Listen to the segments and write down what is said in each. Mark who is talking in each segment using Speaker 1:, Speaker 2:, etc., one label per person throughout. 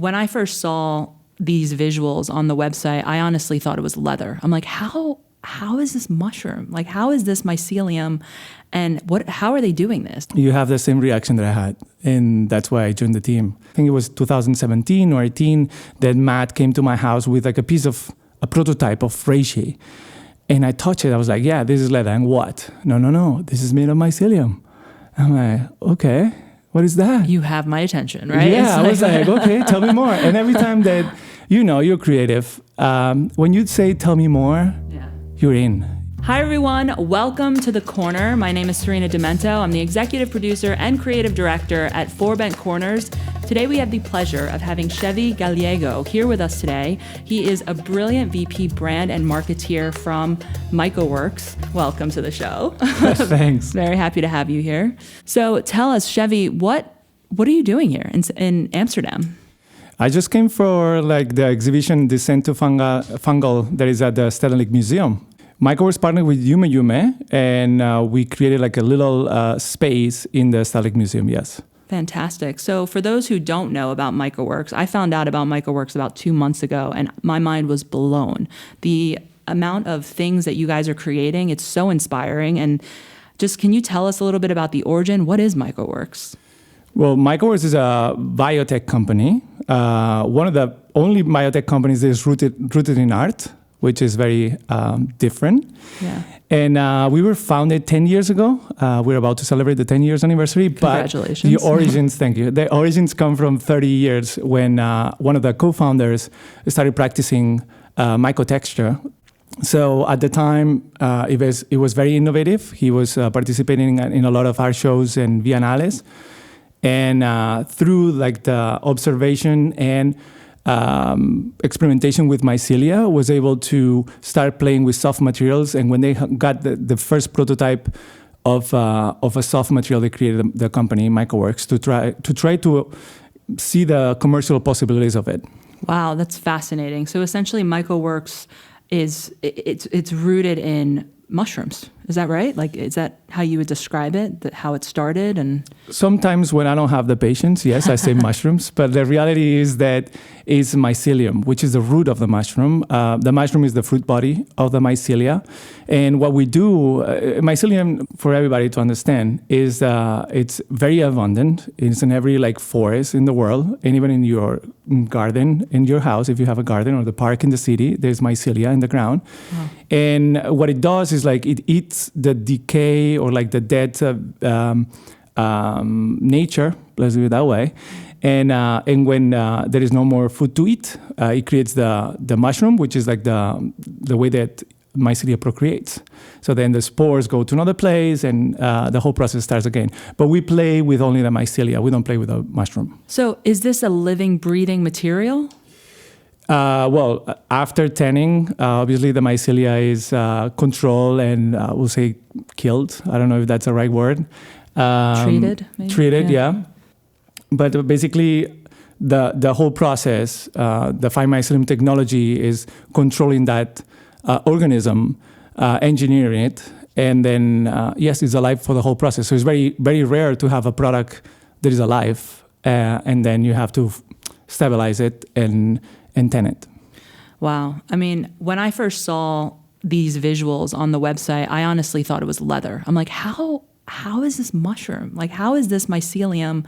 Speaker 1: when I first saw these visuals on the website, I honestly thought it was leather. I'm like, how is this mushroom? Like, how is this mycelium? And how are they doing this?
Speaker 2: You have the same reaction that I had. And that's why I joined the team. I think it was 2017 or 18 that Matt came to my house with like a prototype of reishi. And I touched it. I was like, yeah, this is leather. And what? No. This is made of mycelium. I'm like, okay, what is that?
Speaker 1: You have my attention, right?
Speaker 2: Yeah, I was like, okay, tell me more. And every time that, you're creative, when you say, tell me more, you're in.
Speaker 1: Hi, everyone. Welcome to The Corner. My name is Sarina. I'm the executive producer and creative director at Four Bent Corners. Today, we have the pleasure of having Xevi Gallego here with us today. He is a brilliant VP brand and marketeer from MycoWorks. Welcome to the show.
Speaker 2: Thanks.
Speaker 1: Very happy to have you here. So tell us, Xevi, what are you doing here in Amsterdam?
Speaker 2: I just came for like the exhibition Descent to Fungal that is at the Stedelijk Museum. MycoWorks partnered with Yume, and we created like a little space in the Stedelijk Museum, yes.
Speaker 1: Fantastic. So for those who don't know about MycoWorks, I found out about MycoWorks about 2 months ago, and my mind was blown. The amount of things that you guys are creating, it's so inspiring. And just can you tell us a little bit about the origin? What is MycoWorks?
Speaker 2: Well, MycoWorks is a biotech company, one of the only biotech companies that is rooted in art, which is very different.
Speaker 1: Yeah.
Speaker 2: And we were founded 10 years ago. We're about to celebrate the 10 years anniversary.
Speaker 1: Congratulations.
Speaker 2: But the origins, thank you. The origins come from 30 years when one of the co-founders started practicing mycotexture. So at the time, it was very innovative. He was participating in a lot of art shows and biennales. And through like the observation and experimentation with mycelia, was able to start playing with soft materials. And when they got the first prototype of a soft material, they created the company MycoWorks to try to see the commercial possibilities of it.
Speaker 1: Wow, that's fascinating. So essentially, MycoWorks it's rooted in mushrooms. Is that right? Like, is that how you would describe it? How it started? And
Speaker 2: sometimes when I don't have the patience, yes, I say mushrooms. But the reality is that it's mycelium, which is the root of the mushroom. The mushroom is the fruit body of the mycelia. And what we do, mycelium, for everybody to understand, is it's very abundant. It's in every like forest in the world, and even in your garden, in your house, if you have a garden, or the park in the city, there's mycelia in the ground. Wow. And what it does is like it eats the decay or like the dead nature, let's do it that way. And when there is no more food to eat, it creates the mushroom, which is like the way that mycelia procreates. So then the spores go to another place, and the whole process starts again. But we play with only the mycelia. We don't play with the mushroom.
Speaker 1: So is this a living, breathing material?
Speaker 2: Well, after tanning, obviously the mycelia is controlled and we'll say killed. I don't know if that's the right word.
Speaker 1: Treated, maybe?
Speaker 2: Treated, yeah. But basically, the whole process, the fine mycelium technology is controlling that organism, engineering it, and then, yes, it's alive for the whole process. So it's very, very rare to have a product that is alive, and then you have to stabilize it and tan it.
Speaker 1: Wow. I mean, when I first saw these visuals on the website, I honestly thought it was leather. I'm like, how is this mushroom? Like, how is this mycelium?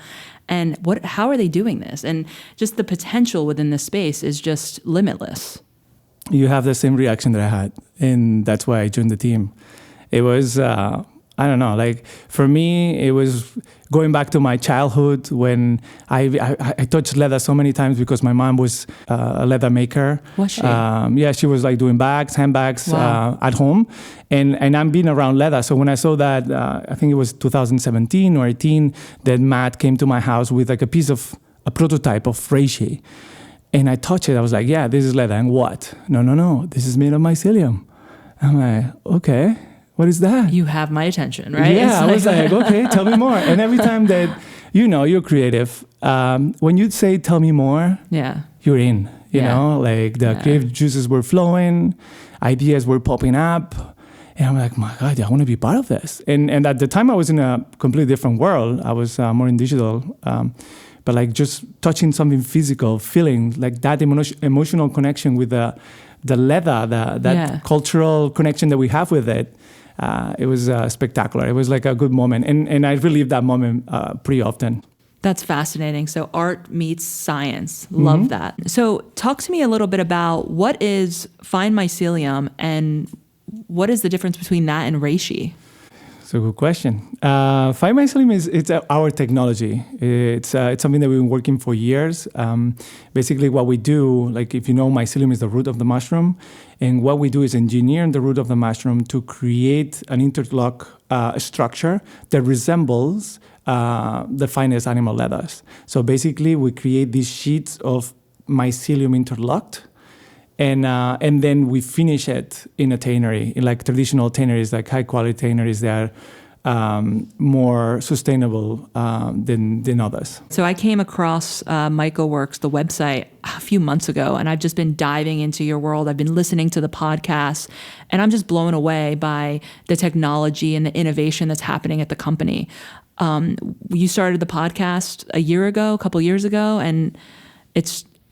Speaker 1: And how are they doing this? And just the potential within this space is just limitless.
Speaker 2: You have the same reaction that I had, and that's why I joined the team. It was, I don't know, like for me, it was going back to my childhood when I touched leather so many times because my mom was a leather maker.
Speaker 1: Was she?
Speaker 2: Yeah, she was like doing handbags
Speaker 1: Wow.
Speaker 2: at home. And I'm being around leather. So when I saw that, I think it was 2017 or 18, that Matt came to my house with like a prototype of reishi. And I touched it. I was like, yeah, this is leather. And what? No. This is made of mycelium. I'm like, okay. What is that?
Speaker 1: You have my attention, right?
Speaker 2: Yeah, I was like, okay, tell me more. And every time that, you're creative, when you say, tell me more, you're in, you know, like the creative juices were flowing, ideas were popping up. And I'm like, my God, I want to be part of this. And at the time I was in a completely different world. I was more in digital. but like just touching something physical, feeling like that emotional connection with the leather, that cultural connection that we have with it. It was spectacular. It was like a good moment. And I relive that moment pretty often.
Speaker 1: That's fascinating. So art meets science. Love that. So talk to me a little bit about what is fine mycelium and what is the difference between that and reishi?
Speaker 2: It's a good question. Fine mycelium it's our technology. It's something that we've been working for years. Basically, what we do, like if you know, mycelium is the root of the mushroom, and what we do is engineer the root of the mushroom to create an interlock structure that resembles the finest animal leathers. So basically, we create these sheets of mycelium interlocked. And then we finish it in a tannery, in like traditional tanneries, like high quality tanneries that are more sustainable than others.
Speaker 1: So I came across MycoWorks, the website, a few months ago, and I've just been diving into your world. I've been listening to the podcast, and I'm just blown away by the technology and the innovation that's happening at the company. You started the podcast a couple years ago, and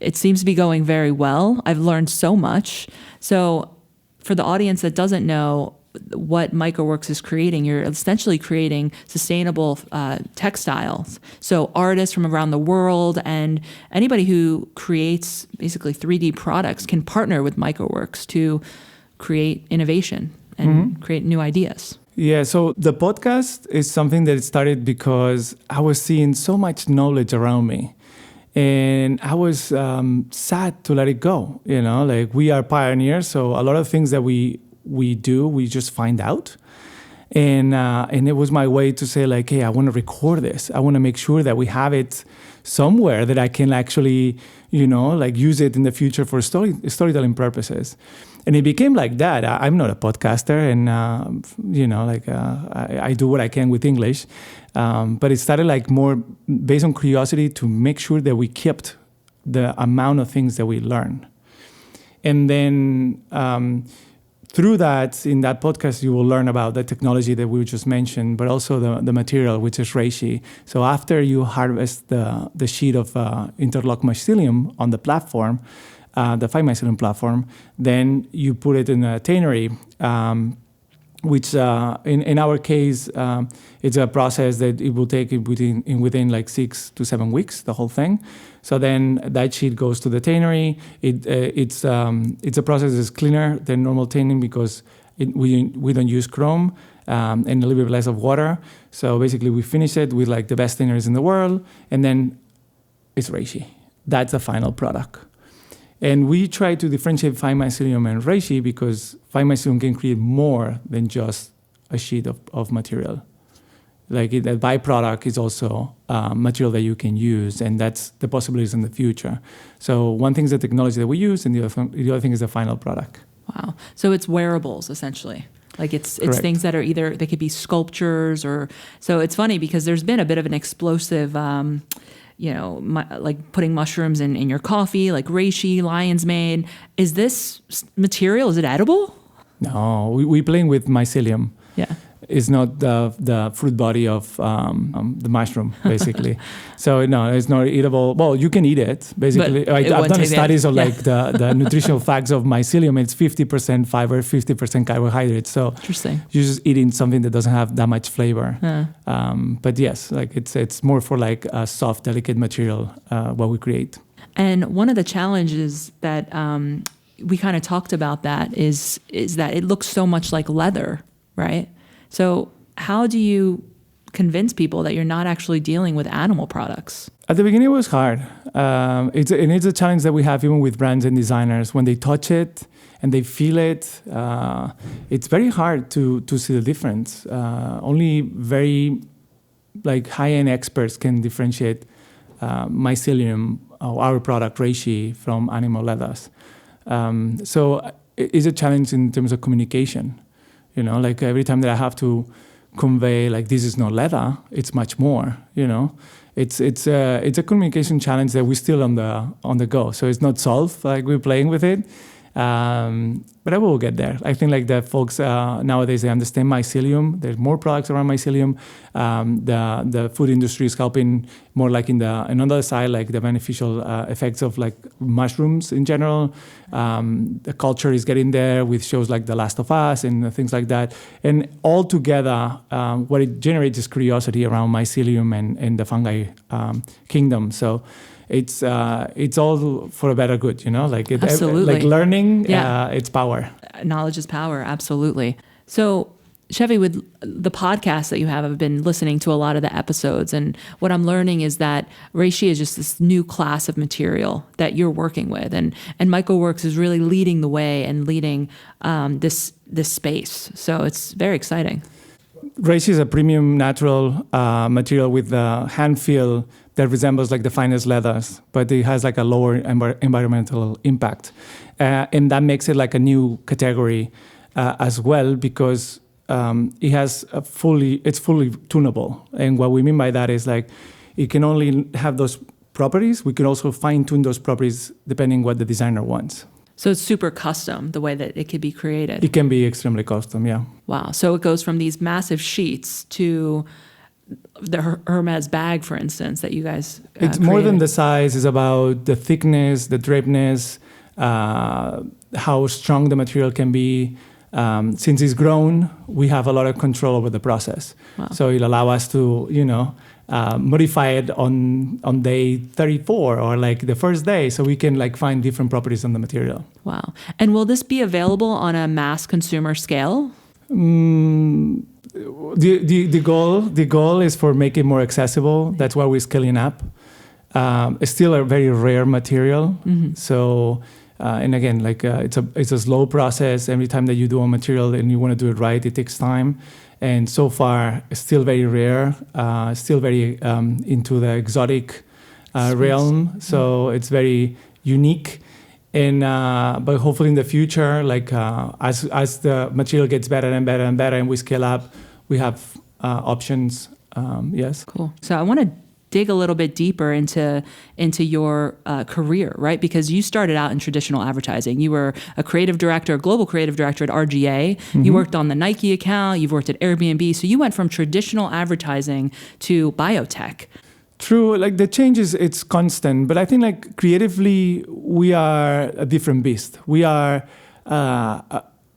Speaker 1: it seems to be going very well. I've learned so much. So for the audience that doesn't know what MycoWorks is creating, you're essentially creating sustainable textiles. So artists from around the world and anybody who creates basically 3D products can partner with MycoWorks to create innovation and create new ideas.
Speaker 2: Yeah, so the podcast is something that started because I was seeing so much knowledge around me. And I was sad to let it go. You know, like we are pioneers, so a lot of things that we do, we just find out. And it was my way to say like, hey, I want to record this. I want to make sure that we have it somewhere that I can actually, you know, like use it in the future for storytelling purposes. And it became like that. I'm not a podcaster, and you know, like I do what I can with English. But it started like more based on curiosity to make sure that we kept the amount of things that we learn. And then through that, in that podcast, you will learn about the technology that we just mentioned, but also the material, which is reishi. So after you harvest the sheet of interlock mycelium on the platform, the fine mycelium platform, then you put it in a tannery, which in our case, it's a process that it will take within like 6 to 7 weeks, the whole thing. So then that sheet goes to the tannery. It's a process that's cleaner than normal tanning because we don't use chrome and a little bit less of water. So basically we finish it with like the best tanneries in the world, and then it's reishi. That's the final product. And we try to differentiate fine mycelium and reishi because fine mycelium can create more than just a sheet of material. Like the byproduct is also material that you can use, and that's the possibilities in the future. So one thing is the technology that we use, and the other thing is the final product.
Speaker 1: Wow. So it's wearables, essentially. Like it's
Speaker 2: Correct.
Speaker 1: Things that are either, they could be sculptures or, so it's funny because there's been a bit of an explosive, like putting mushrooms in your coffee, like reishi, lion's mane. Is this material, is it edible?
Speaker 2: No, we're playing with mycelium.
Speaker 1: Yeah.
Speaker 2: It's not the fruit body of the mushroom, basically. So no, it's not eatable. Well, you can eat it, basically. I've done studies of like the nutritional facts of mycelium. It's 50% fiber, 50% carbohydrates. So
Speaker 1: interesting.
Speaker 2: You're just eating something that doesn't have that much flavor. But yes, like it's more for like a soft, delicate material what we create.
Speaker 1: And one of the challenges that we kind of talked about that is that it looks so much like leather, right? So how do you convince people that you're not actually dealing with animal products?
Speaker 2: At the beginning, it was hard. It's a challenge that we have even with brands and designers. When they touch it and they feel it, it's very hard to see the difference. Only very like high-end experts can differentiate mycelium, our product reishi, from animal leathers. So it's a challenge in terms of communication. You know, like every time that I have to convey like this is not leather, it's much more. You know, it's a communication challenge that we're still on the go. So it's not solved. Like we're playing with it, But I will get there. I think like the folks nowadays, they understand mycelium. There's more products around mycelium. The food industry is helping more like in another side, like the beneficial effects of like mushrooms in general. The culture is getting there with shows like The Last of Us and things like that. And all together, what it generates is curiosity around mycelium and the fungi kingdom. So it's all for a better good,
Speaker 1: Absolutely.
Speaker 2: like learning, it's power.
Speaker 1: Knowledge is power. Absolutely. So Xevi, with the podcast that you have, I've been listening to a lot of the episodes, and what I'm learning is that reishi is just this new class of material that you're working with, and MycoWorks is really leading the way and leading this space. So it's very exciting.
Speaker 2: Reishi is a premium natural material with a hand feel that resembles like the finest leathers, but it has like a lower environmental impact. And that makes it like a new category as well, because it's fully tunable. And what we mean by that is like, it can only have those properties. We can also fine tune those properties depending what the designer wants.
Speaker 1: So it's super custom, the way that it could be created.
Speaker 2: It can be extremely custom, yeah.
Speaker 1: Wow. So it goes from these massive sheets to the Hermes bag, for instance, that you guys
Speaker 2: It's
Speaker 1: created.
Speaker 2: more than the size. It's about the thickness, the drapeness, how strong the material can be. Since it's grown, we have a lot of control over the process.
Speaker 1: Wow.
Speaker 2: So it'll allow us to, modify it on day 34 or like the first day, so we can like find different properties on the material.
Speaker 1: Wow. And will this be available on a mass consumer scale?
Speaker 2: The goal is for make it more accessible. That's why we're scaling up. It's still a very rare material. Mm-hmm. So, and again, like it's a slow process. Every time that you do a material and you want to do it right, it takes time. And so far, it's still very rare. Still very into the exotic realm. So it's very unique. And but hopefully in the future, like as the material gets better and better and better, and we scale up, we have options. Yes.
Speaker 1: Cool. So I want to dig a little bit deeper into your career, right? Because you started out in traditional advertising. You were a creative director, a global creative director at RGA. Mm-hmm. You worked on the Nike account. You've worked at Airbnb. So you went from traditional advertising to biotech.
Speaker 2: True, like the change it's constant, but I think like creatively we are a different beast. We are,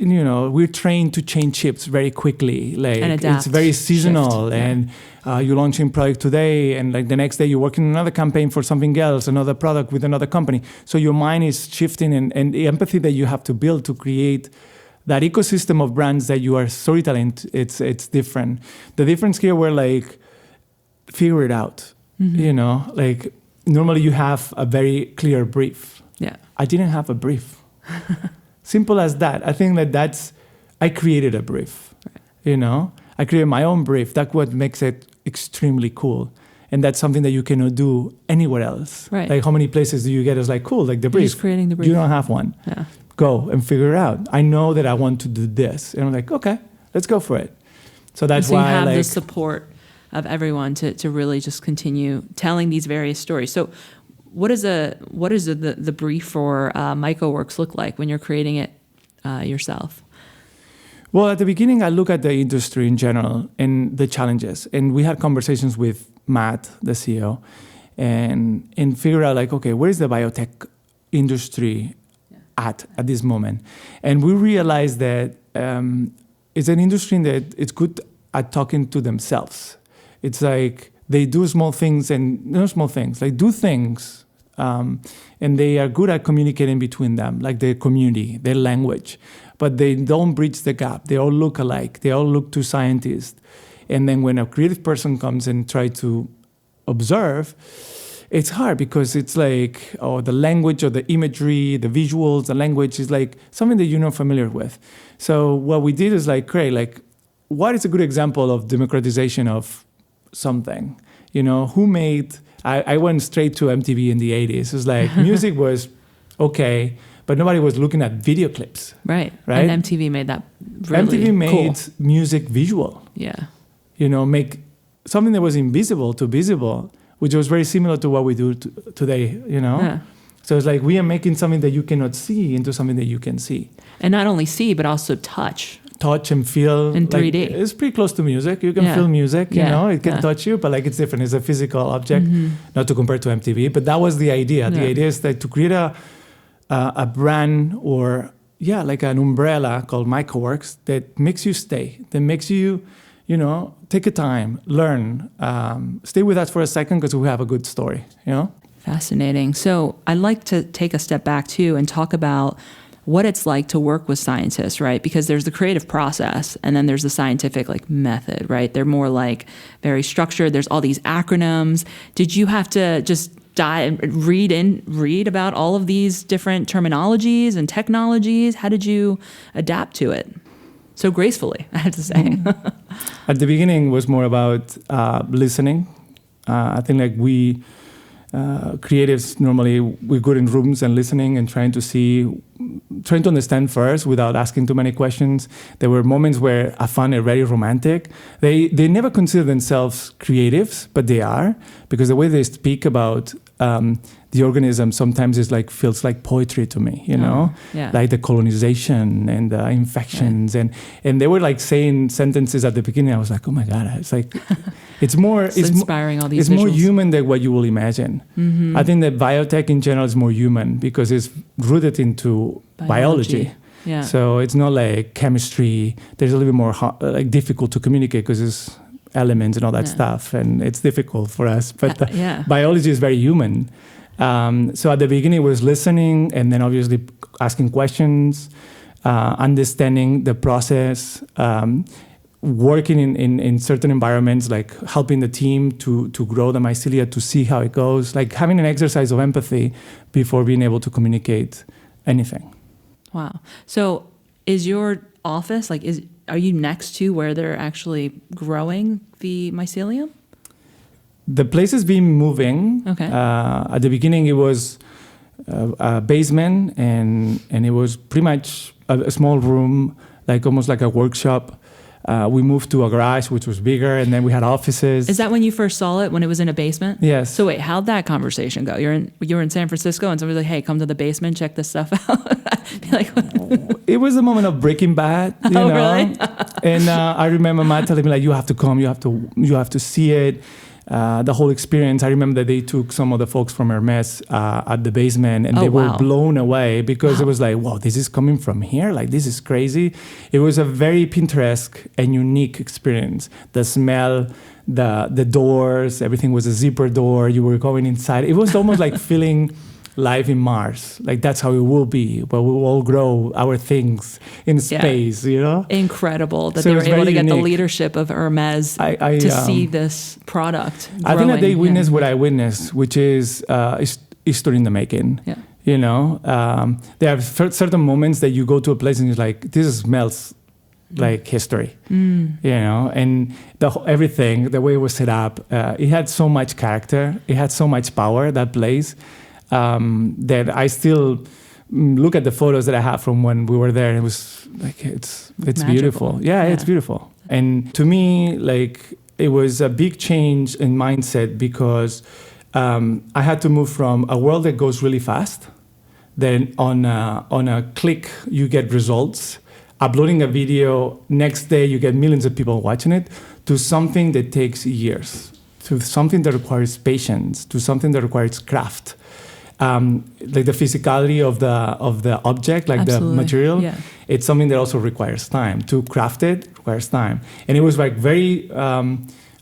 Speaker 2: we're trained to change shifts very quickly. Like
Speaker 1: and adapt,
Speaker 2: it's very seasonal,
Speaker 1: shift,
Speaker 2: and you're launching product today, and like the next day you're working on another campaign for something else, another product with another company. So your mind is shifting, and the empathy that you have to build to create that ecosystem of brands that you are storytelling, it's different. The difference here, we're like figure it out. Mm-hmm. Like normally you have a very clear brief.
Speaker 1: Yeah.
Speaker 2: I didn't have a brief. Simple as that. I think I created a brief. Right. I created my own brief. That's what makes it extremely cool. And that's something that you cannot do anywhere else.
Speaker 1: Right.
Speaker 2: Like how many places do you get as like, cool, like the brief.
Speaker 1: You're just creating the brief.
Speaker 2: You don't have one.
Speaker 1: Yeah.
Speaker 2: Go and figure it out. I know that I want to do this. And I'm like, okay, let's go for it. So that's why
Speaker 1: you have the support of everyone to really just continue telling these various stories. So what is the brief for MycoWorks look like when you're creating it yourself?
Speaker 2: Well, at the beginning, I look at the industry in general and the challenges. And we had conversations with Matt, the CEO, and figure out like, okay, where is the biotech industry at this moment? And we realized that it's an industry that it's good at talking to themselves. It's like they do small things and no small things, like do things, and they are good at communicating between them, like their community, their language, but they don't bridge the gap. They all look alike. They all look to scientists. And then when a creative person comes and try to observe, it's hard because it's like, the language or the imagery, the visuals, the language is like something that you're not familiar with. So what we did is like create like, what is a good example of democratization of something? Who made... I went straight to MTV in the 80s. It was like music was okay, but nobody was looking at video clips.
Speaker 1: Right? And MTV made that really
Speaker 2: MTV made
Speaker 1: cool.
Speaker 2: music visual.
Speaker 1: Yeah.
Speaker 2: Make something that was invisible to visible, which was very similar to what we do today,
Speaker 1: Yeah.
Speaker 2: So it's like we are making something that you cannot see into something that you can see.
Speaker 1: And not only see, but also touch.
Speaker 2: Touch and feel.
Speaker 1: In 3D.
Speaker 2: It's pretty close to music. You can feel music, you know, it can touch you, but like it's different. It's a physical object, not to compare to MTV. But that was the idea. The idea is that to create a brand or, like an umbrella called MycoWorks that makes you stay, that makes you, take a time, learn, stay with us for a second because we have a good story,
Speaker 1: Fascinating. So I'd like to take a step back too and talk about what it's like to work with scientists, right? Because there's the creative process and then there's the scientific method, right? They're more very structured. There's all these acronyms. Did you have to just read about all of these different terminologies and technologies? How did you adapt to it? So gracefully, I have to say.
Speaker 2: At the beginning, it was more about listening. I think we creatives normally we're good in rooms and listening and trying to understand first without asking too many questions. There were moments where I found it very romantic. They never consider themselves creatives, but they are, because the way they speak about the organism sometimes is feels like poetry to me, like the colonization and the infections and they were saying sentences at the beginning. I was like, oh my God, it's it's more
Speaker 1: it's inspiring. All these
Speaker 2: it's
Speaker 1: visuals.
Speaker 2: more human than what you will imagine. I think that biotech in general is more human because it's rooted into biology.
Speaker 1: Yeah.
Speaker 2: So it's not like chemistry. There's a little bit more difficult to communicate because it's elements and all that stuff, and it's difficult for us. But biology is very human. So at the beginning, it was listening, and then obviously asking questions, understanding the process, working in certain environments, like helping the team to grow the mycelia, to see how it goes, like having an exercise of empathy before being able to communicate anything.
Speaker 1: Wow. So is your office, are you next to where they're actually growing the mycelium?
Speaker 2: The place has been moving.
Speaker 1: Okay.
Speaker 2: At the beginning, it was a basement, and it was pretty much a small room, almost like a workshop. We moved to a garage, which was bigger, and then we had offices.
Speaker 1: Is that when you first saw it, when it was in a basement?
Speaker 2: Yes.
Speaker 1: So wait, how'd that conversation go? You were in San Francisco, and somebody's like, "Hey, come to the basement, check this stuff out."
Speaker 2: It was a moment of Breaking Bad, you know.
Speaker 1: Really?
Speaker 2: And I remember Matt telling me, you have to come, you have to see it. The whole experience. I remember that they took some of the folks from Hermes at the basement, and they were blown away because it was like, wow, this is coming from here? This is crazy. It was a very Pinterest and unique experience. The smell, the doors, everything was a zipper door. You were going inside. It was almost like feeling life in Mars. That's how it will be, but we will all grow our things in space,
Speaker 1: Incredible that they were able to get the leadership of Hermes to see this product growing.
Speaker 2: I think that they witnessed what I witnessed, which is history in the making.
Speaker 1: Yeah.
Speaker 2: There are certain moments that you go to a place and you're like, this smells like history, and everything, the way it was set up, it had so much character, it had so much power, that place. That I still look at the photos that I have from when we were there, and it was it's beautiful. Yeah, it's beautiful. And to me, it was a big change in mindset because I had to move from a world that goes really fast, then on a click you get results, uploading a video, next day you get millions of people watching it, to something that takes years, to something that requires patience, to something that requires craft. The physicality of the object,
Speaker 1: Absolutely.
Speaker 2: The material, it's something that also requires time. To craft it requires time. And it was very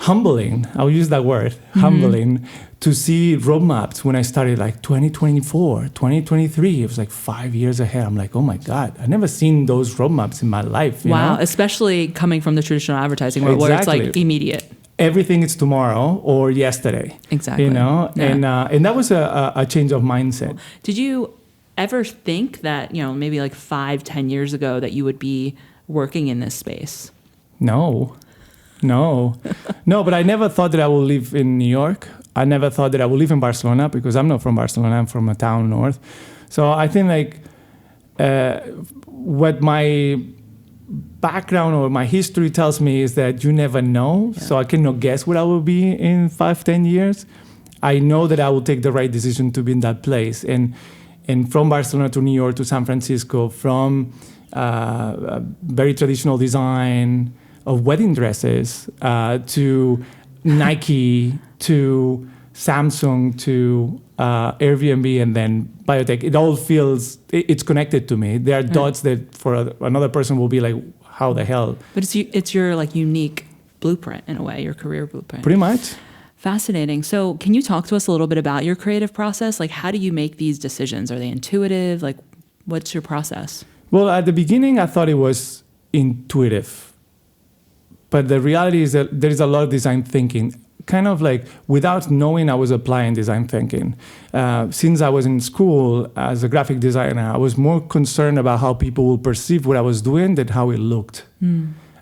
Speaker 2: humbling, I'll use that word, humbling, to see roadmaps when I started 2024, 2023. It was 5 years ahead. I'm like, oh my God, I've never seen those roadmaps in my life.
Speaker 1: Wow, especially coming from the traditional advertising world where it's immediate.
Speaker 2: Everything is tomorrow or yesterday.
Speaker 1: Exactly.
Speaker 2: And that was a change of mindset.
Speaker 1: Did you ever think that, maybe 5-10 years ago that you would be working in this space?
Speaker 2: No, but I never thought that I would live in New York. I never thought that I would live in Barcelona because I'm not from Barcelona. I'm from a town north. So I think what my background or my history tells me is that you never know. Yeah. So I cannot guess what I will be in 5-10 years. I know that I will take the right decision to be in that place. And from Barcelona to New York to San Francisco, from very traditional design of wedding dresses to Nike to Samsung to Airbnb and then biotech, it all feels, it's connected to me. There are dots that for another person will be like, how the hell?
Speaker 1: But it's your like unique blueprint in a way, your career blueprint.
Speaker 2: Pretty much.
Speaker 1: Fascinating. So can you talk to us a little bit about your creative process? Like, how do you make these decisions? Are they intuitive? Like, what's your process?
Speaker 2: Well, at the beginning, I thought it was intuitive. But the reality is that there is a lot of design thinking. Kind of like without knowing, I was applying design thinking. Since I was in school as a graphic designer, I was more concerned about how people will perceive what I was doing than how it looked.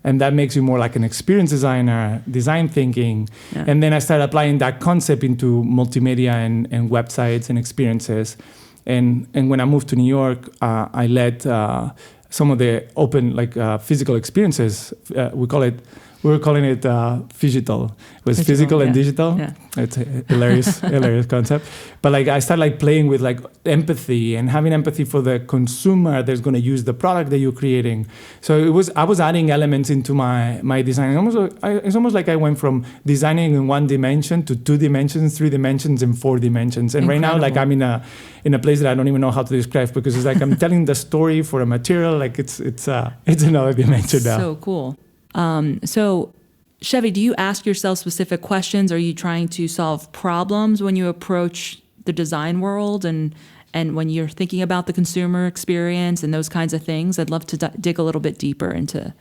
Speaker 2: And that makes you more like an experienced designer, design thinking. Yeah. And then I started applying that concept into multimedia and websites and experiences. And when I moved to New York, I led some of the open physical experiences. We were calling it phygital. It was physical and digital. Yeah. It's a hilarious concept. But like I started like playing with like empathy and having empathy for the consumer that's going to use the product that you're creating. So I was adding elements into my design. It's almost like I went from designing in 1 dimension to 2 dimensions, 3 dimensions, and 4 dimensions. And Incredible. Right now, like I'm in a place that I don't even know how to describe because it's like I'm telling the story for a material. Like it's another dimension now.
Speaker 1: So cool. So, Xevi, do you ask yourself specific questions? Are you trying to solve problems when you approach the design world and when you're thinking about the consumer experience and those kinds of things? I'd love to dig a little bit deeper into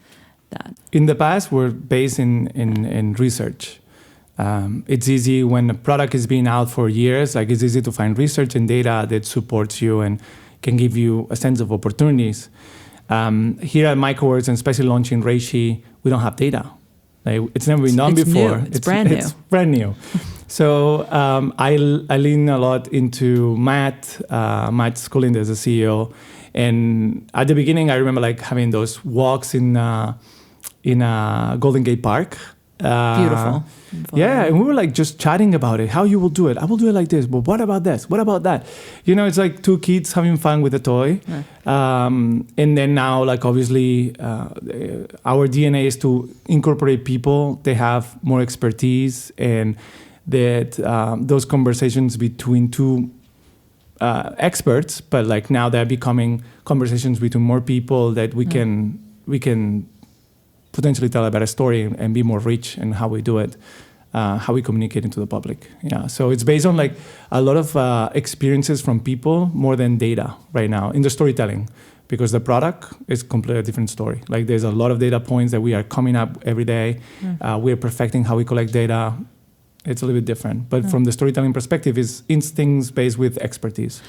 Speaker 1: that.
Speaker 2: In the past, we're based in research. It's easy when a product is being out for years, like it's easy to find research and data that supports you and can give you a sense of opportunities. Here at MycoWorks, and especially launching Reishi, we don't have data. Like, it's never been done before.
Speaker 1: New. It's brand new.
Speaker 2: It's brand new. So I lean a lot into Matt Schooling as a CEO. And at the beginning, I remember like having those walks in Golden Gate Park.
Speaker 1: Beautiful.
Speaker 2: Yeah, and we were like just chatting about it, how you will do it. I will do it like this, but what about this? What about that? You know, it's like 2 kids having fun with a toy. Yeah. And then now, like obviously, our DNA is to incorporate people. They have more expertise and that those conversations between 2 experts, but like now they're becoming conversations between more people that we can potentially tell a better story and be more rich in how we do it, how we communicate into the public. Yeah, so it's based on like a lot of experiences from people more than data right now in the storytelling, because the product is completely different story. Like there's a lot of data points that we are coming up every day. We are perfecting how we collect data. It's a little bit different, but from the storytelling perspective, it's instincts based with expertise.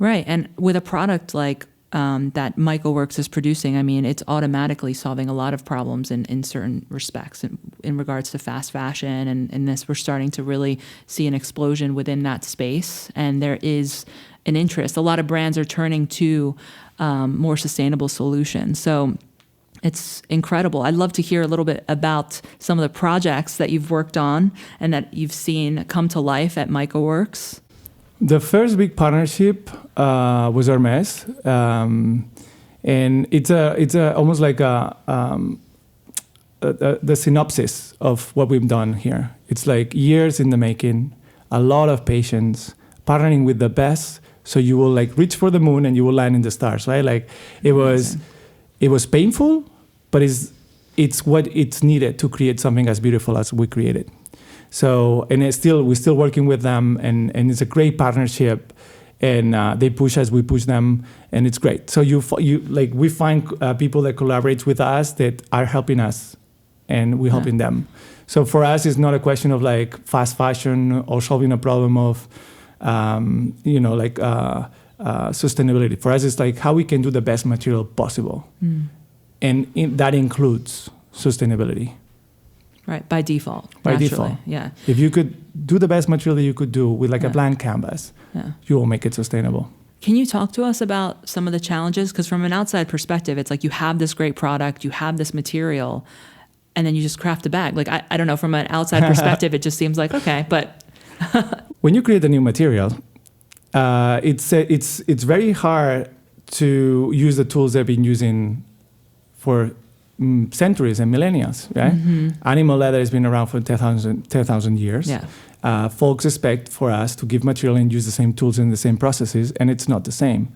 Speaker 1: Right, and with a product like that MycoWorks is producing, I mean, it's automatically solving a lot of problems in certain respects in regards to fast fashion. And in this, we're starting to really see an explosion within that space. And there is an interest. A lot of brands are turning to more sustainable solutions. So it's incredible. I'd love to hear a little bit about some of the projects that you've worked on and that you've seen come to life at MycoWorks.
Speaker 2: The first big partnership was Hermes, and it's almost like the synopsis of what we've done here. It's like years in the making, a lot of patience, partnering with the best, so you will like reach for the moon and you will land in the stars, right? Like it was painful, but it's what it's needed to create something as beautiful as we created. So, and we're still working with them, and it's a great partnership, and they push us, we push them, and it's great. So we find people that collaborate with us that are helping us, and we're helping them. So for us, it's not a question of like fast fashion or solving a problem of, sustainability. For us, it's like how we can do the best material possible, and that includes sustainability.
Speaker 1: Right, by default.
Speaker 2: By
Speaker 1: naturally.
Speaker 2: default.
Speaker 1: Yeah.
Speaker 2: If you could do the best material that you could do with like a blank canvas, you will make it sustainable.
Speaker 1: Can you talk to us about some of the challenges? Because from an outside perspective, it's like you have this great product, you have this material, and then you just craft a bag. Like, I don't know, from an outside perspective, it just seems like, okay, but
Speaker 2: When you create a new material, it's very hard to use the tools they've been using for centuries and millennia, right? Animal leather has been around for 10,000 years.
Speaker 1: Yeah.
Speaker 2: Folks expect for us to give material and use the same tools and the same processes, and it's not the same.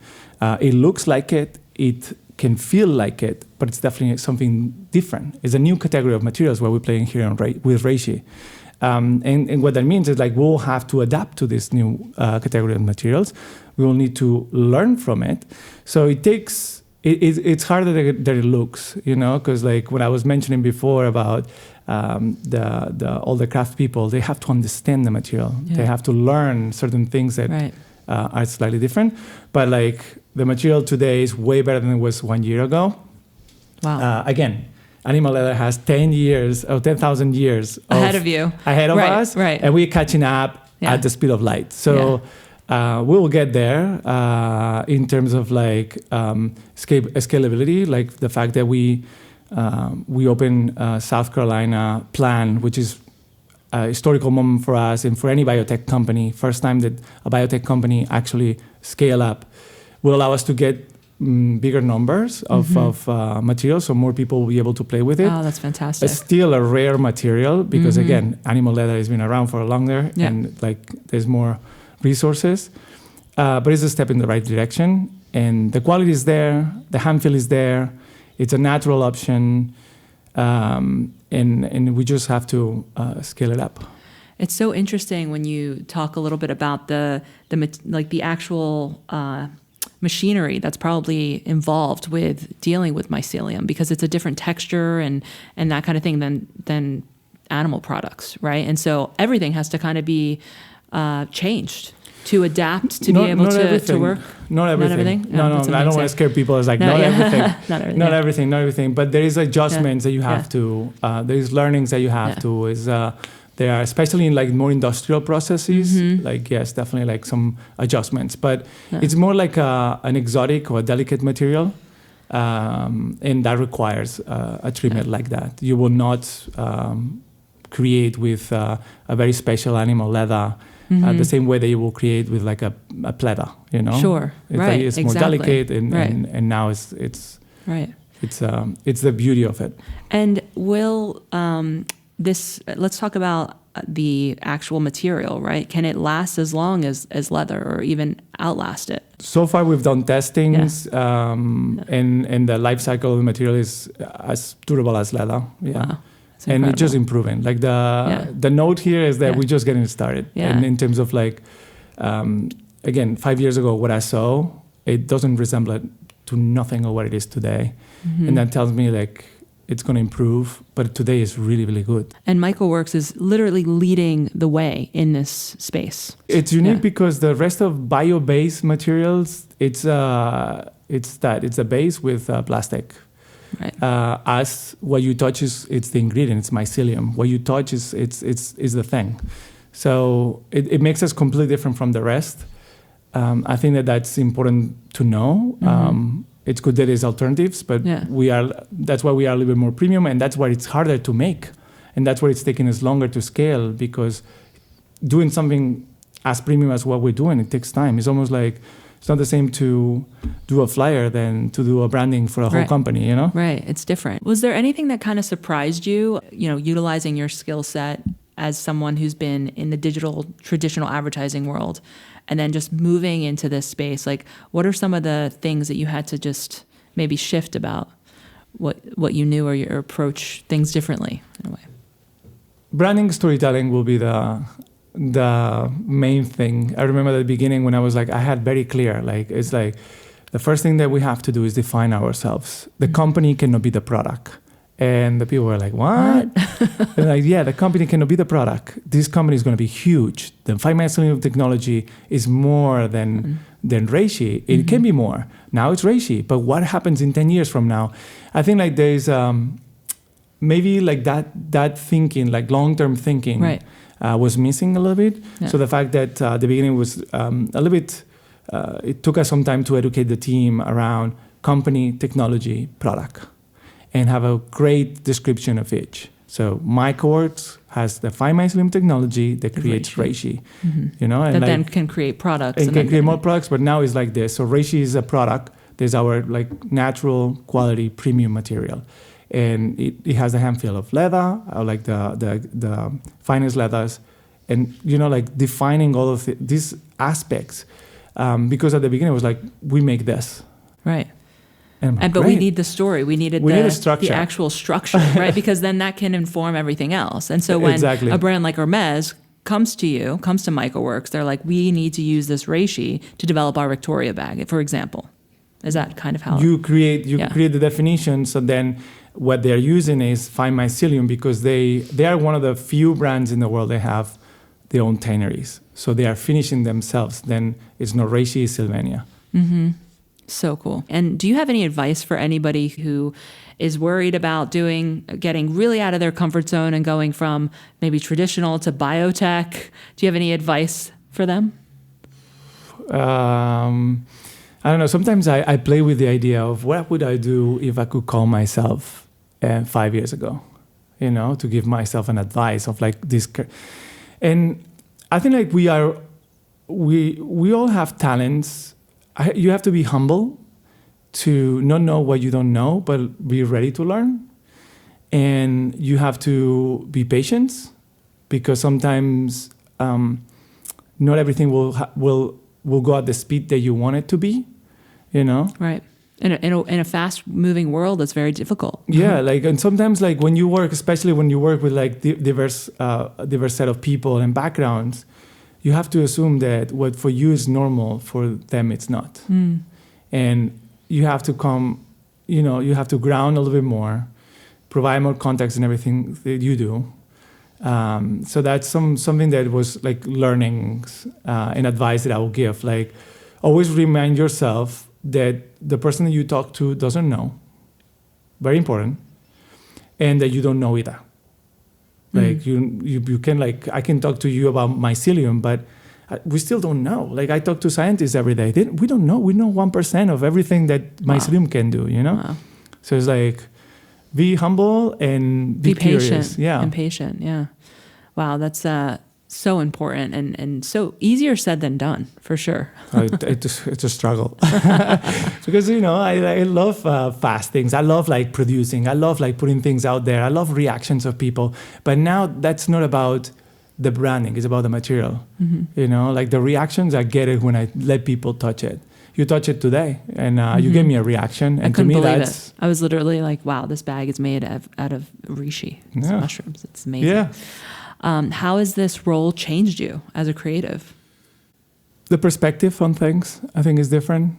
Speaker 2: It looks like it can feel like it, but it's definitely something different. It's a new category of materials where we're playing here with reishi. And what that means is like we'll have to adapt to this new category of materials. We will need to learn from it. So it's harder than it looks, because like what I was mentioning before about all the craft people, they have to understand the material.
Speaker 1: Yeah.
Speaker 2: They have to learn certain things that are slightly different. But like the material today is way better than it was 1 year ago.
Speaker 1: Wow.
Speaker 2: Again, animal leather has 10,000 years
Speaker 1: ahead of you,
Speaker 2: ahead of us,
Speaker 1: right.
Speaker 2: And we're catching up at the speed of light. So we'll get there in terms of like scalability, like the fact that we open South Carolina plant, which is a historical moment for us and for any biotech company. First time that a biotech company actually scale up will allow us to get bigger numbers of materials, so more people will be able to play with it.
Speaker 1: Oh, that's fantastic.
Speaker 2: It's still a rare material because again, animal leather has been around for longer and like there's more resources, but it's a step in the right direction. And the quality is there, the hand feel is there. It's a natural option, and we just have to scale it up.
Speaker 1: It's so interesting when you talk a little bit about the actual machinery that's probably involved with dealing with mycelium, because it's a different texture and that kind of thing than animal products, right? And so everything has to kind of be changed to adapt to be able to work.
Speaker 2: Not everything. No, I don't want to scare people. It's like
Speaker 1: everything.
Speaker 2: Not everything. But there is adjustments that you have to. There is learnings that you have to. There are, especially in like more industrial processes, like yes, definitely like some adjustments. But it's more like an exotic or a delicate material, and that requires a treatment like that. You will not create with a very special animal leather the same way that you will create with like a pleather.
Speaker 1: Sure,
Speaker 2: it's more delicate, and now it's
Speaker 1: right.
Speaker 2: It's the beauty of it.
Speaker 1: And will let's talk about the actual material, right? Can it last as long as leather or even outlast it?
Speaker 2: So far, we've done testings, and the life cycle of the material is as durable as leather. Yeah.
Speaker 1: Wow.
Speaker 2: And it's just improving. Like the note here is that we're just getting started.
Speaker 1: Yeah.
Speaker 2: And in terms of like, again, 5 years ago, what I saw, it doesn't resemble to nothing of what it is today. And that tells me like, it's going to improve, but today is really, really good.
Speaker 1: And MycoWorks is literally leading the way in this space.
Speaker 2: It's unique because the rest of bio-based materials, it's a base with plastic.
Speaker 1: Right.
Speaker 2: As what you touch it's the ingredient, it's mycelium. What you touch is the thing. So it makes us completely different from the rest. I think that's important to know. It's good that there's alternatives, but that's why we are a little bit more premium, and that's why it's harder to make. And that's why it's taking us longer to scale, because doing something as premium as what we're doing, it takes time. It's almost like it's not the same to do a flyer than to do a branding for a whole company,
Speaker 1: Right, it's different. Was there anything that kind of surprised you, utilizing your skill set as someone who's been in the digital traditional advertising world and then just moving into this space? Like, what are some of the things that you had to just maybe shift about what you knew, or your approach things differently in a way?
Speaker 2: Branding, storytelling will be the main thing. I remember at the beginning when I was like, I had very clear, like, it's like the first thing that we have to do is define ourselves. The company cannot be the product. And the people were like, what? They're like, yeah, the company cannot be the product. This company is going to be huge. The Mycelium technology is more than reishi. It can be more. Now it's reishi. But what happens in 10 years from now? I think like there's maybe like that thinking, like long-term thinking was missing a little bit. Yeah. So the fact that the beginning was a little bit, it took us some time to educate the team around company, technology, product, and have a great description of each. So MycoWorks has the fine mycelium technology that creates reishi, you know, and
Speaker 1: that
Speaker 2: like,
Speaker 1: then can create products.
Speaker 2: and can create more products, but now it's like this. So reishi is a product. There's our like natural quality premium material. And it has a handful of leather, like the finest leathers, and you know, like defining all of these aspects. Because at the beginning it was like, we make this,
Speaker 1: right?
Speaker 2: But
Speaker 1: we need the story. We need
Speaker 2: a structure.
Speaker 1: The actual structure, right? Because then that can inform everything else. And so when a brand like Hermes comes to MycoWorks, they're like, we need to use this reishi to develop our Victoria bag, for example. Is that kind of how
Speaker 2: you create the definition? So then what they're using is fine mycelium, because they are one of the few brands in the world that have their own tanneries. So they are finishing themselves. Then it's not reishi, it's Sylvania.
Speaker 1: Mm-hmm. So cool. And do you have any advice for anybody who is worried about getting really out of their comfort zone and going from maybe traditional to biotech? Do you have any advice for them?
Speaker 2: I don't know. Sometimes I play with the idea of what would I do if I could call myself 5 years ago, you know, to give myself an advice of like this. And I think like we all have talents. You have to be humble to not know what you don't know, but be ready to learn. And you have to be patient, because sometimes not everything will go at the speed that you want it to be, you know?
Speaker 1: Right. In a fast-moving world, it's very difficult.
Speaker 2: Yeah, like, and sometimes like when you work, especially when you work with like diverse set of people and backgrounds, you have to assume that what for you is normal, for them it's not. And you have to you have to ground a little bit more, provide more context in everything that you do. So that's something that was like learnings and advice that I will give. Like, always remind yourself that the person that you talk to doesn't know. Very important. And that you don't know either. Like you can, like, I can talk to you about mycelium, but we still don't know. Like, I talk to scientists every day. We don't know. We know 1% of everything that mycelium can do, you know? Wow. So it's like, be humble and be
Speaker 1: patient.
Speaker 2: Curious. Yeah.
Speaker 1: And patient, yeah. Wow, that's so important and so easier said than done, for sure.
Speaker 2: It's a struggle. Because, you know, I love fast things. I love like producing. I love like putting things out there. I love reactions of people. But now that's not about the branding. It's about the material. You know, like the reactions, I get it when I let people touch it. You touch it today, and you gave me a reaction. And
Speaker 1: I couldn't
Speaker 2: to me,
Speaker 1: believe
Speaker 2: that's...
Speaker 1: it. I was literally like, wow, this bag is made out of reishi. It's mushrooms. It's amazing.
Speaker 2: Yeah.
Speaker 1: How has this role changed you as a creative?
Speaker 2: The perspective on things, I think, is different.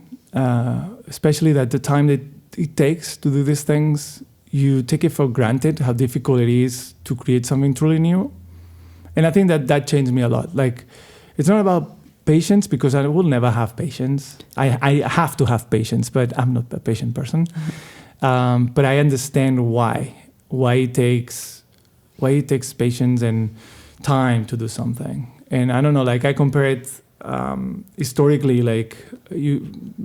Speaker 2: Especially that the time that it takes to do these things, you take it for granted how difficult it is to create something truly new. And I think that changed me a lot. Like, it's not about patience, because I will never have patience. I have to have patience, but I'm not a patient person. But I understand why it takes patience and time to do something. And I don't know, like, I compare it historically. Like,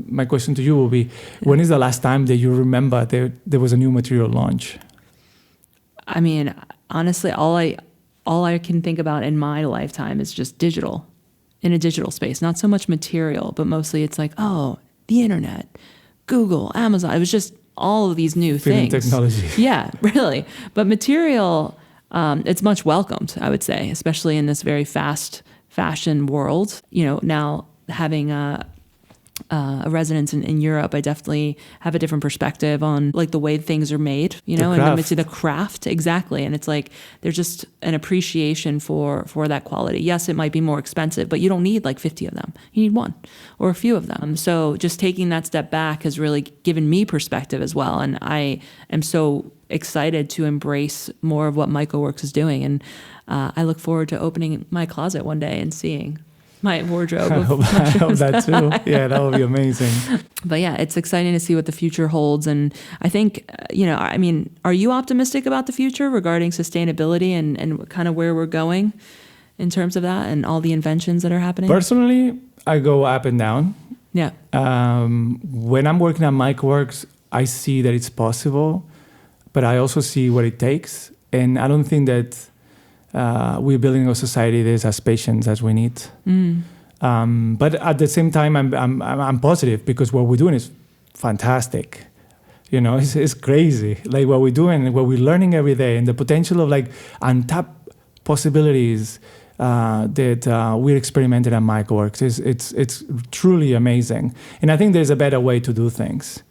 Speaker 2: my question to you will be, when is the last time that you remember there was a new material launch?
Speaker 1: I mean, honestly, all I can think about in my lifetime is just digital, in a digital space. Not so much material, but mostly it's like, oh, the internet, Google, Amazon. It was just all of these new things.
Speaker 2: Technology.
Speaker 1: Yeah, really. But material, it's much welcomed, I would say, especially in this very fast fashion world. You know, now having a residence in Europe, I definitely have a different perspective on like the way things are made, you know, and the craft. Exactly. And it's like, there's just an appreciation for that quality. Yes, it might be more expensive, but you don't need like 50 of them. You need one or a few of them. So just taking that step back has really given me perspective as well. And I am so excited to embrace more of what MycoWorks is doing. And I look forward to opening my closet one day and seeing my wardrobe.
Speaker 2: I hope that too. Yeah, that would be amazing.
Speaker 1: But yeah, it's exciting to see what the future holds. And I think, you know, I mean, are you optimistic about the future regarding sustainability and kind of where we're going in terms of that and all the inventions that are happening?
Speaker 2: Personally, I go up and down.
Speaker 1: Yeah.
Speaker 2: When I'm working on MycoWorks, I see that it's possible, but I also see what it takes. And I don't think that we're building a society that is as patient as we need. But at the same time, I'm positive because what we're doing is fantastic. You know, it's crazy. Like what we're doing, what we're learning every day, and the potential of like untapped possibilities that we're experimenting at MycoWorks it's truly amazing. And I think there's a better way to do things.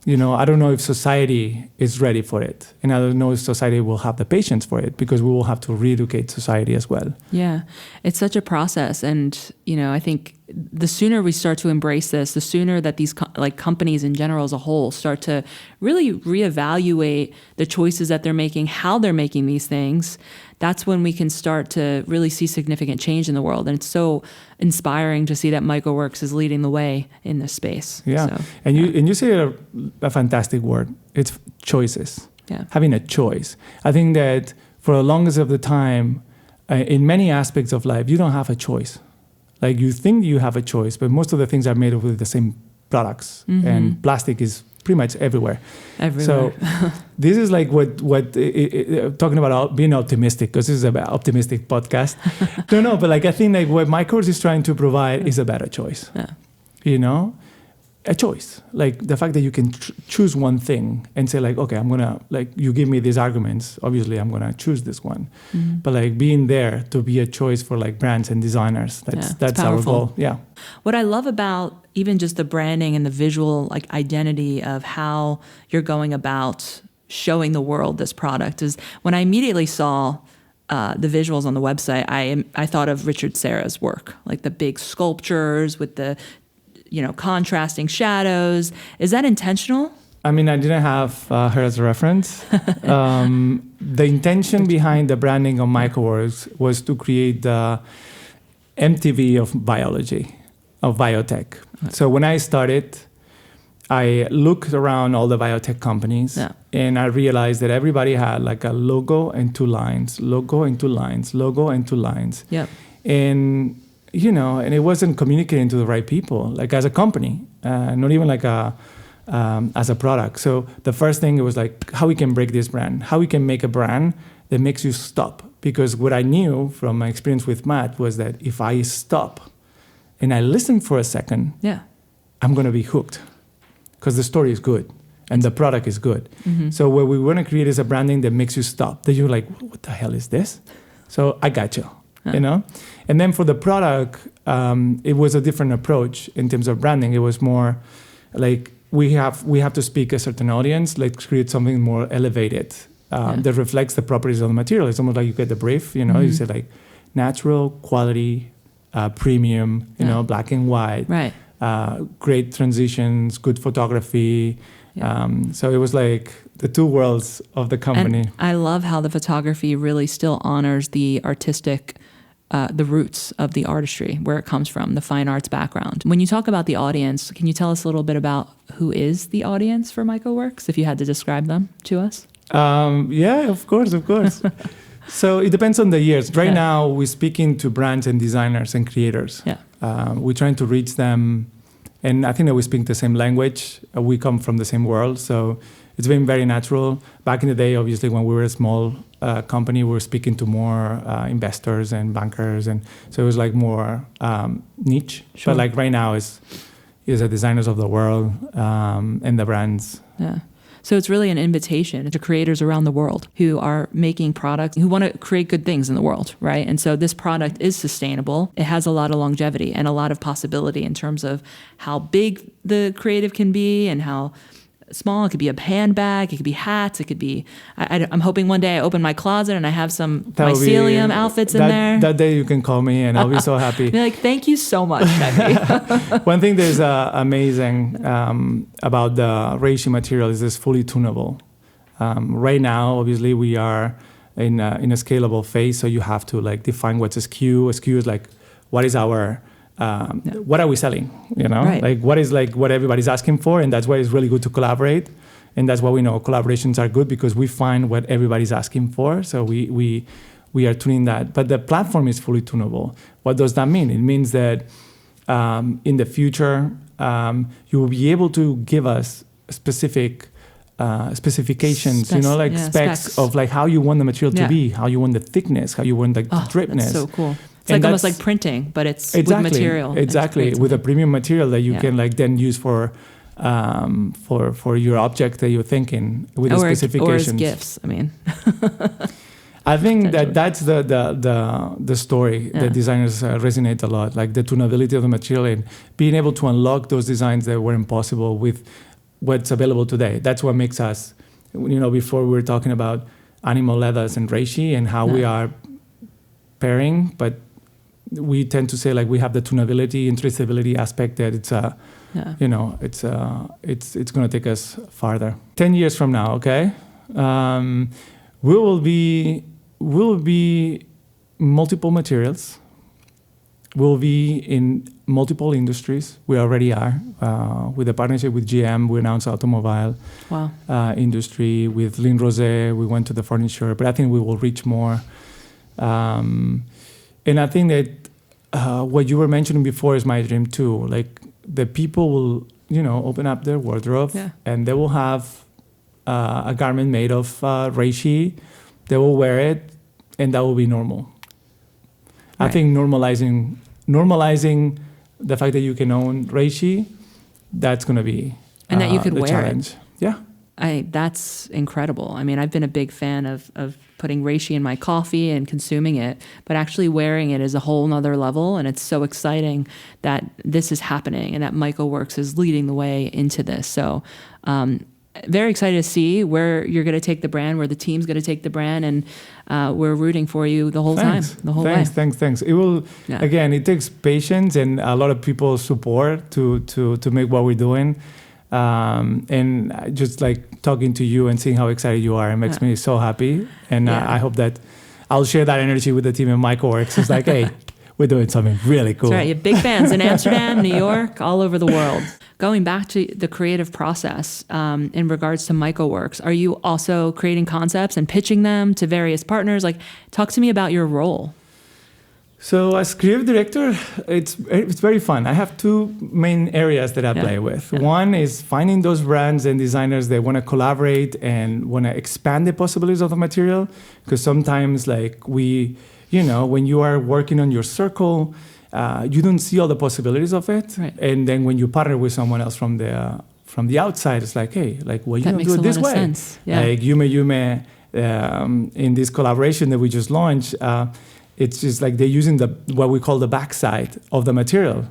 Speaker 2: You know, I don't know if society is ready for it. And I don't know if society will have the patience for it because we will have to re-educate society as well.
Speaker 1: Yeah, it's such a process. And, you know, I think the sooner we start to embrace this, the sooner that these companies in general as a whole start to really reevaluate the choices that they're making, how they're making these things, that's when we can start to really see significant change in the world. And it's so inspiring to see that MycoWorks is leading the way in this space.
Speaker 2: Yeah,
Speaker 1: so,
Speaker 2: and you say a fantastic word. It's choices.
Speaker 1: Yeah,
Speaker 2: having a choice. I think that for the longest of the time, in many aspects of life, you don't have a choice. Like you think you have a choice, but most of the things are made with the same products, and plastic is pretty much everywhere. So this is like what talking about being optimistic, because this is an optimistic podcast. No, but like I think like what MycoWorks is trying to provide is a better choice.
Speaker 1: Yeah.
Speaker 2: You know, a choice. Like the fact that you can choose one thing and say like, okay, I'm gonna like you give me these arguments. Obviously, I'm gonna choose this one. But like being there to be a choice for like brands and designers. That's our goal. Yeah.
Speaker 1: What I love about even just the branding and the visual like identity of how you're going about showing the world this product is when I immediately saw the visuals on the website, I thought of Richard Serra's work, like the big sculptures with the contrasting shadows. Is that intentional?
Speaker 2: I mean, I didn't have her as a reference. The intention behind the branding of MycoWorks was to create the MTV of biology, of biotech. So when I started, I looked around all the biotech companies, and I realized that everybody had like a logo and two lines, logo and two lines, logo and two lines.
Speaker 1: Yep.
Speaker 2: And and it wasn't communicating to the right people, like as a company, not even like as a product. So the first thing, it was like how we can break this brand, how we can make a brand that makes you stop. Because what I knew from my experience with Matt was that if I stop and I listen for a second, I'm going to be hooked because the story is good and the product is good. So what we want to create is a branding that makes you stop, that you're like, what the hell is this? So I got you. And then for the product, it was a different approach in terms of branding. It was more like we have to speak a certain audience. Let's create something more elevated that reflects the properties of the material. It's almost like you get the brief. You say like natural, quality, premium. Black and white.
Speaker 1: Right.
Speaker 2: Great transitions, good photography. So it was like the two worlds of the company.
Speaker 1: And I love how the photography really still honors the artistic, the roots of the artistry, where it comes from, the fine arts background. When you talk about the audience, can you tell us a little bit about who is the audience for MycoWorks, if you had to describe them to us?
Speaker 2: Yeah, of course. So it depends on the years. Right now, we're speaking to brands and designers and creators. We're trying to reach them. And I think that we speak the same language. We come from the same world. So it's been very natural. Back in the day, obviously, when we were a small company, we were speaking to more investors and bankers. And so it was like more niche. Sure. But like right now, is the designers of the world and the brands.
Speaker 1: Yeah. So it's really an invitation to creators around the world who are making products, who want to create good things in the world, right? And so this product is sustainable. It has a lot of longevity and a lot of possibility in terms of how big the creative can be and how small. It could be a handbag. It could be hats. It could be, I'm hoping one day I open my closet and I have some Mycelium outfits in there. That
Speaker 2: day you can call me and I'll be so happy.
Speaker 1: Be like, thank you so much, Xevi.
Speaker 2: One thing that is amazing about the reishi material is it's fully tunable. Right now, obviously, we are in a scalable phase, so you have to like define what's a SKU. A SKU is like, what is our what are we selling?
Speaker 1: Right.
Speaker 2: Like what is like what everybody's asking for, and that's why it's really good to collaborate. And that's why we know collaborations are good, because we find what everybody's asking for. So we are tuning that. But the platform is fully tunable. What does that mean? It means that in the future, you will be able to give us specific specifications,
Speaker 1: Specs,
Speaker 2: specs of like how you want the material to be, how you want the thickness, how you want the dripness.
Speaker 1: That's so cool. It's like almost like printing, but it's with material.
Speaker 2: Exactly, with a premium material that you can like then use for your object that you're thinking with the specifications.
Speaker 1: Or as gifts. I mean,
Speaker 2: I think that's the story that designers resonate a lot, like the tunability of the material and being able to unlock those designs that were impossible with what's available today. That's what makes us, before we were talking about animal leathers and reishi and how we are pairing, but we tend to say like we have the tunability and traceability aspect that it's it's going to take us farther. 10 years from now, okay, we'll be multiple materials. We'll be in multiple industries. We already are. With a partnership with GM, we announced automobile industry. With Lynn Rosé, we went to the furniture, but I think we will reach more. And I think that what you were mentioning before is my dream too. Like the people will, open up their wardrobe and they will have a garment made of reishi. They will wear it, and that will be normal. Right. I think normalizing the fact that you can own reishi, that's going to be
Speaker 1: and that you could wear
Speaker 2: challenge.
Speaker 1: It.
Speaker 2: Yeah.
Speaker 1: That's incredible. I mean, I've been a big fan of putting reishi in my coffee and consuming it, but actually wearing it is a whole nother level. And it's so exciting that this is happening and that MycoWorks is leading the way into this. So very excited to see where you're going to take the brand, where the team's going to take the brand, and we're rooting for you the whole time, the whole way.
Speaker 2: Thanks. It will, again, it takes patience and a lot of people's support to make what we're doing. And just like talking to you and seeing how excited you are, it makes me so happy. And I hope that I'll share that energy with the team in MycoWorks. It's like, hey, we're doing something really cool.
Speaker 1: That's right. You have big fans in Amsterdam, New York, all over the world. Going back to the creative process in regards to MycoWorks, are you also creating concepts and pitching them to various partners? Like, talk to me about your role.
Speaker 2: So as creative director, it's very fun. I have two main areas that I play with. One is finding those brands and designers that want to collaborate and want to expand the possibilities of the material. Because sometimes like when you are working on your circle, you don't see all the possibilities of it. Right. And then when you partner with someone else from the outside, it's like, hey, like, well, you don't do it this way.
Speaker 1: Sense. Yeah.
Speaker 2: Like Yume, in this collaboration that we just launched, it's just like they're using what we call the backside of the material,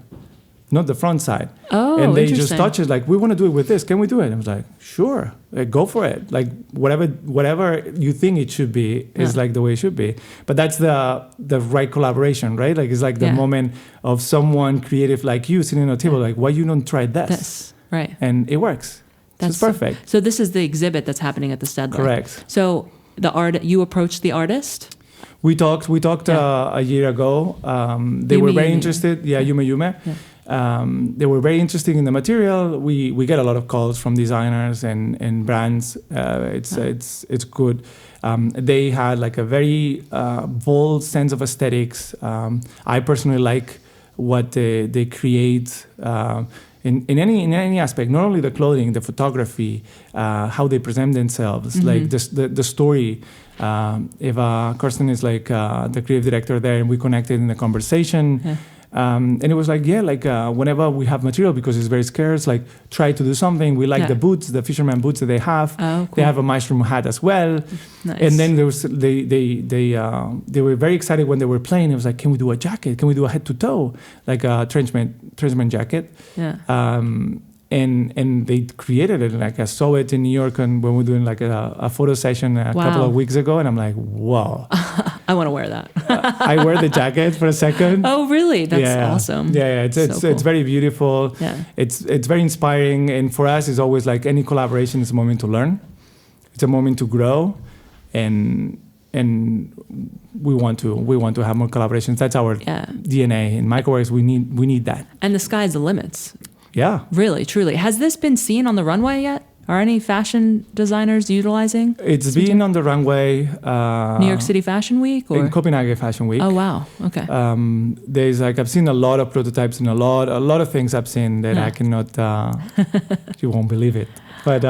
Speaker 2: not the front side.
Speaker 1: Oh,
Speaker 2: and they just touch it like, we want to do it with this. Can we do it? And I was like, sure, like, go for it. Like whatever you think it should be is like the way it should be. But that's the right collaboration, right? Like it's like the moment of someone creative like you sitting on a table, like, why you don't try this? Right. And it works. That's perfect.
Speaker 1: So this is the exhibit that's happening at the Stedler.
Speaker 2: Correct.
Speaker 1: So you approached the artist?
Speaker 2: We talked a year ago. They were very interested. Yume. They were very interested in the material. We get a lot of calls from designers and brands. It's good. They had like a very bold sense of aesthetics. I personally like what they create in any aspect. Not only the clothing, the photography, how they present themselves, like the story. Eva Kirsten is like the creative director there, and we connected in the conversation. And it was like, whenever we have material, because it's very scarce, like try to do something. We like the boots, the fisherman boots that they have. Oh, cool. They have a mushroom hat as well. Nice. And then there was they were very excited when they were playing. It was like, can we do a jacket? Can we do a head to toe, like a trenchman jacket? Yeah. And they created it, and like I saw it in New York, and when we were doing like a photo session a couple of weeks ago, and I'm like, wow.
Speaker 1: I want to wear that.
Speaker 2: I wear the jacket for a second.
Speaker 1: Oh, really? That's awesome.
Speaker 2: Yeah. It's very beautiful. Yeah. It's very inspiring, and for us, it's always like any collaboration is a moment to learn. It's a moment to grow, and we want to have more collaborations. That's our DNA in MycoWorks. We need that.
Speaker 1: And the sky's the limits.
Speaker 2: Yeah.
Speaker 1: Really, truly. Has this been seen on the runway yet? Are any fashion designers utilizing?
Speaker 2: It's been on the runway.
Speaker 1: New York City Fashion Week? Or?
Speaker 2: In Copenhagen Fashion Week.
Speaker 1: Oh, wow. Okay.
Speaker 2: There's like, I've seen a lot of prototypes and a lot of things I've seen that I cannot, you won't believe it. But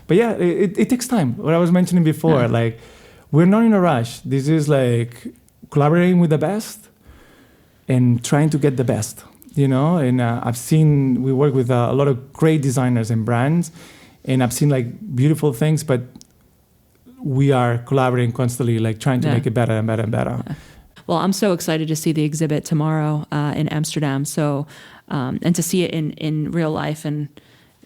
Speaker 2: yeah, it takes time. What I was mentioning before, like, we're not in a rush. This is like collaborating with the best and trying to get the best, you know? And we work with a lot of great designers and brands, and I've seen like beautiful things, but we are collaborating constantly, like trying to make it better and better and better.
Speaker 1: Yeah. Well, I'm so excited to see the exhibit tomorrow in Amsterdam. So, and to see it in real life, and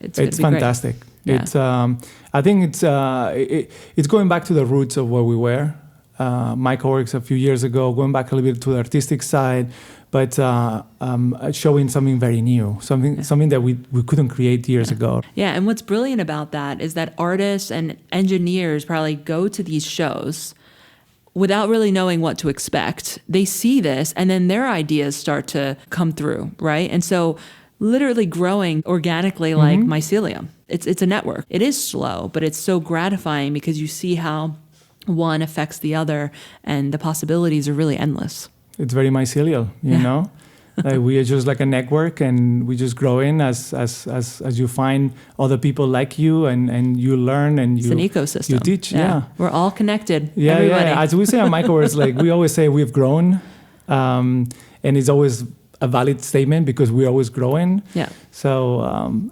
Speaker 1: it's
Speaker 2: fantastic.
Speaker 1: Yeah.
Speaker 2: It's I think it's going back to the roots of where we were. MycoWorks a few years ago, going back a little bit to the artistic side, but showing something very new, something that we couldn't create years ago.
Speaker 1: Yeah, and what's brilliant about that is that artists and engineers probably go to these shows without really knowing what to expect. They see this, and then their ideas start to come through, right? And so literally growing organically like Mycelium. It's a network. It is slow, but it's so gratifying because you see how one affects the other, and the possibilities are really endless.
Speaker 2: It's very mycelial, you know? Like we are just like a network, and we just grow in as you find other people like you, and you learn, and
Speaker 1: it's an ecosystem.
Speaker 2: You teach,
Speaker 1: We're all connected.
Speaker 2: Yeah,
Speaker 1: everybody.
Speaker 2: yeah. As we say on MycoWorks, like we always say we've grown, and it's always a valid statement because we're always growing.
Speaker 1: Yeah.
Speaker 2: So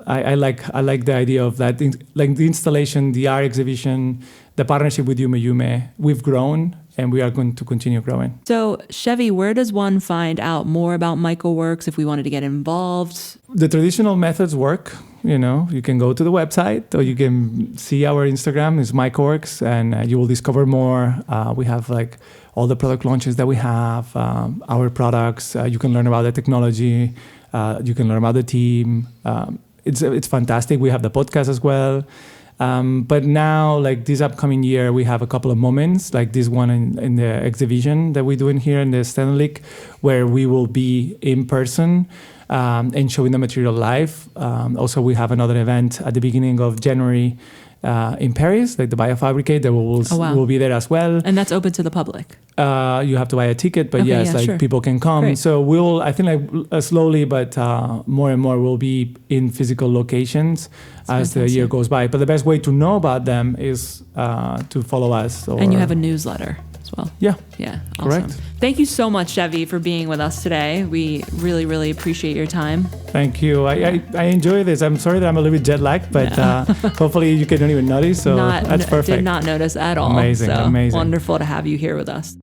Speaker 2: I like the idea of that, like the installation, the art exhibition, the partnership with Yume. We've grown, and we are going to continue growing.
Speaker 1: So, Xevi, where does one find out more about MycoWorks if we wanted to get involved?
Speaker 2: The traditional methods work. You know, you can go to the website, or you can see our Instagram is MycoWorks, and you will discover more. We have like all the product launches that we have, our products. You can learn about the technology. You can learn about the team. It's fantastic. We have the podcast as well. But now, like this upcoming year, we have a couple of moments, like this one in the exhibition that we're doing here in the Stanley, where we will be in person and showing the material live. Also, we have another event at the beginning of January in Paris, like the Biofabricate, that will be there as well.
Speaker 1: And that's open to the public?
Speaker 2: You have to buy a ticket, but
Speaker 1: sure.
Speaker 2: People can come.
Speaker 1: Great.
Speaker 2: So I think slowly, but more and more will be in physical locations as the year goes by. But the best way to know about them is to follow us.
Speaker 1: And you have a newsletter as well.
Speaker 2: Yeah.
Speaker 1: Yeah. Awesome.
Speaker 2: Correct.
Speaker 1: Thank you so much, Xevi, for being with us today. We really, really appreciate your time.
Speaker 2: Thank you. I enjoy this. I'm sorry that I'm a little bit jet lagged, but hopefully you don't even notice. So that's perfect.
Speaker 1: Did not notice at all.
Speaker 2: Amazing.
Speaker 1: Wonderful to have you here with us.